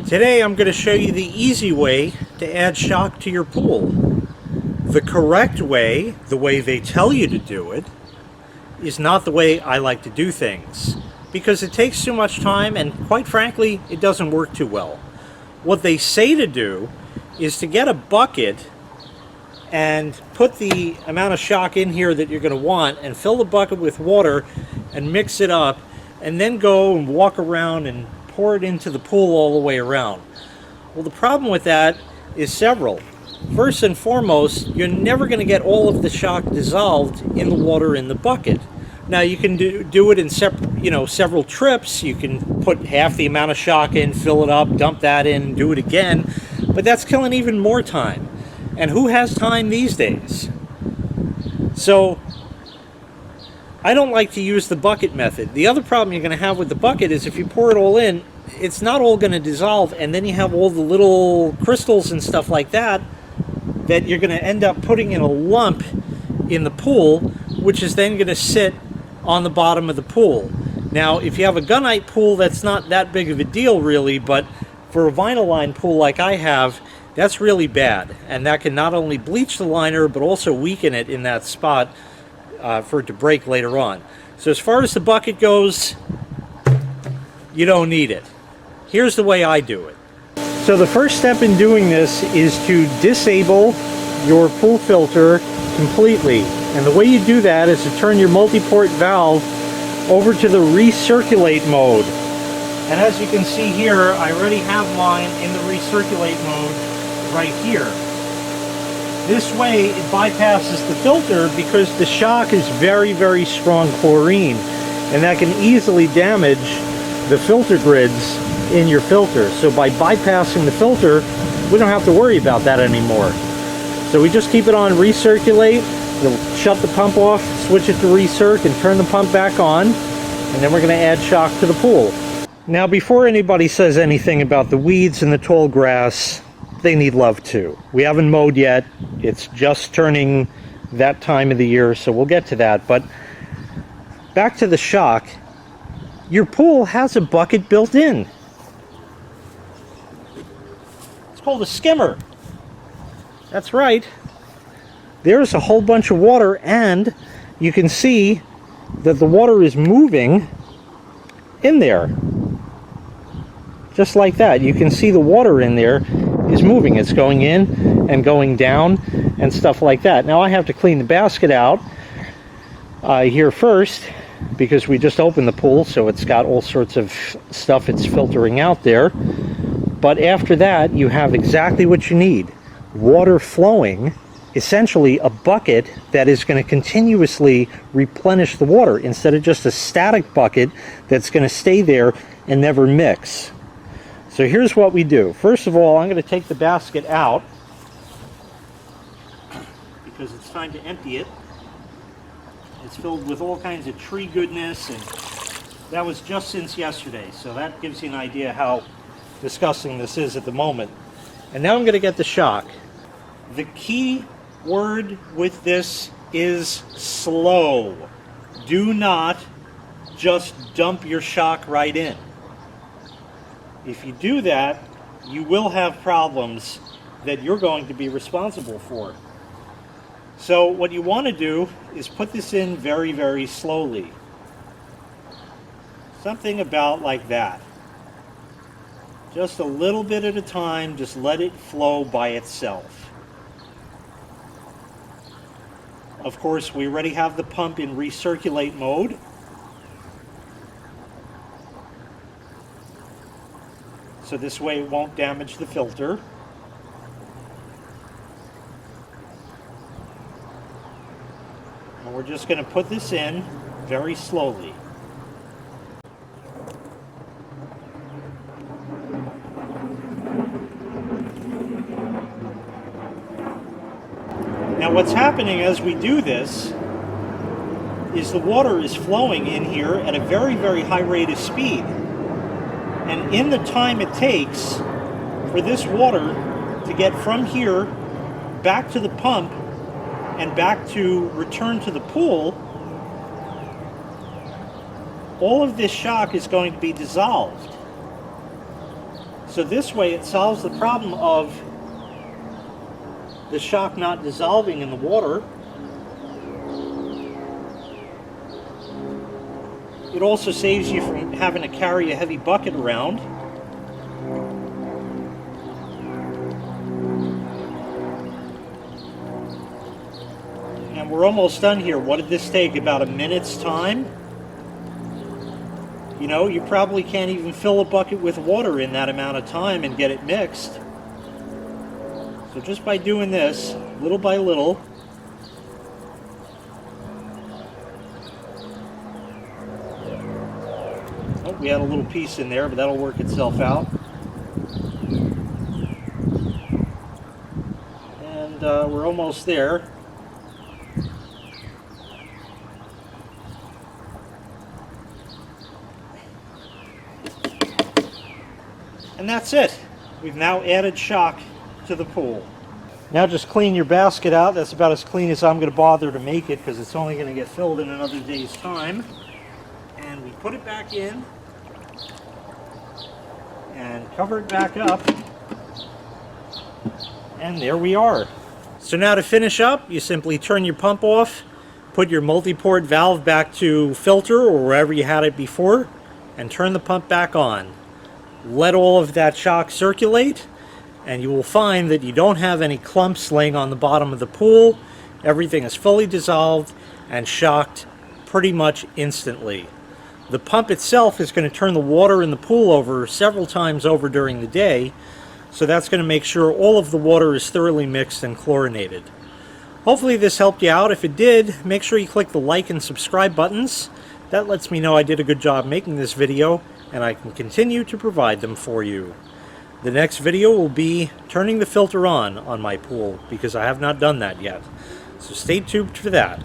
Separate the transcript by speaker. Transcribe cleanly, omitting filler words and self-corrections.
Speaker 1: Today I'm going to show you the easy way to add shock to your pool. The correct way, the way they tell you to do it, is not the way I like to do things, because it takes too much time and quite frankly it doesn't work too well. What they say to do is to get a bucket and put the amount of shock in here that you're going to want and fill the bucket with water and mix it up, and then go and walk around and pour it into the pool all the way around. Well, the problem with that is several. First and foremost, you're never going to get all of the shock dissolved in the water in the bucket. Now you can do it in several trips. You can put half the amount of shock in, fill it up, dump that in, do it again, but that's killing even more time. And who has time these days? So I don't like to use the bucket method. The other problem you're going to have with the bucket is if you pour it all in, it's not all going to dissolve, and then you have all the little crystals and stuff like that that you're going to end up putting in a lump in the pool, which is then going to sit on the bottom of the pool. Now, if you have a gunite pool, that's not that big of a deal really, but for a vinyl line pool like I have, that's really bad, and that can not only bleach the liner but also weaken it in that spot for it to break later on. So as far as the bucket goes, you don't need it. Here's the way I do it. So the first step in doing this is to disable your pool filter completely. And the way you do that is to turn your multi-port valve over to the recirculate mode. And as you can see here, I already have mine in the recirculate mode right here. This way it bypasses the filter because the shock is very, very strong chlorine, and that can easily damage the filter grids in your filter. So by bypassing the filter, we don't have to worry about that anymore. So we just keep it on recirculate. We'll shut the pump off, switch it to recirc, and turn the pump back on, and then we're going to add shock to the pool. Now, before anybody says anything about the weeds and the tall grass, they need love too. We haven't mowed yet. It's just turning that time of the year, so we'll get to that. But back to the shock. Your pool has a bucket built in. It's called a skimmer. That's right. There's a whole bunch of water, and you can see that the water is moving in there. Just like that. You can see the water in there is moving. It's going in and going down and stuff like that. Now I have to clean the basket out here first, because we just opened the pool, so it's got all sorts of stuff it's filtering out there. But after that, you have exactly what you need. Water flowing, essentially a bucket that is going to continuously replenish the water instead of just a static bucket that's going to stay there and never mix. So here's what we do. First of all, I'm going to take the basket out because it's time to empty it. It's filled with all kinds of tree goodness, and that was just since yesterday, so that gives you an idea how disgusting this is at the moment. And now I'm going to get the shock. The key word with this is slow. Do not just dump your shock right in. If you do that, you will have problems that you're going to be responsible for. So what you want to do is put this in very, very slowly. Something about like that. Just a little bit at a time, just let it flow by itself. Of course, we already have the pump in recirculate mode. So this way it won't damage the filter. And we're just going to put this in very slowly. Now what's happening as we do this is the water is flowing in here at a very, very high rate of speed. And in the time it takes for this water to get from here back to the pump and back to return to the pool, all of this shock is going to be dissolved. So this way it solves the problem of the shock not dissolving in the water. It also saves you from having to carry a heavy bucket around. And we're almost done here. What did this take? About a minute's time? You know, you probably can't even fill a bucket with water in that amount of time and get it mixed. So just by doing this, little by little, oh, we had a little piece in there, but that'll work itself out. And we're almost there. And that's it. We've now added shock to the pool. Now just clean your basket out. That's about as clean as I'm going to bother to make it because it's only going to get filled in another day's time. And we put it back in and cover it back up. And there we are. So now to finish up, you simply turn your pump off, put your multi-port valve back to filter or wherever you had it before, and turn the pump back on. Let all of that shock circulate, and you will find that you don't have any clumps laying on the bottom of the pool. Everything is fully dissolved and shocked pretty much instantly. The pump itself is going to turn the water in the pool over several times over during the day, so that's going to make sure all of the water is thoroughly mixed and chlorinated. Hopefully this helped you out. If it did, make sure you click the like and subscribe buttons. That lets me know I did a good job making this video, and I can continue to provide them for you. The next video will be turning the filter on my pool, because I have not done that yet. So stay tuned for that.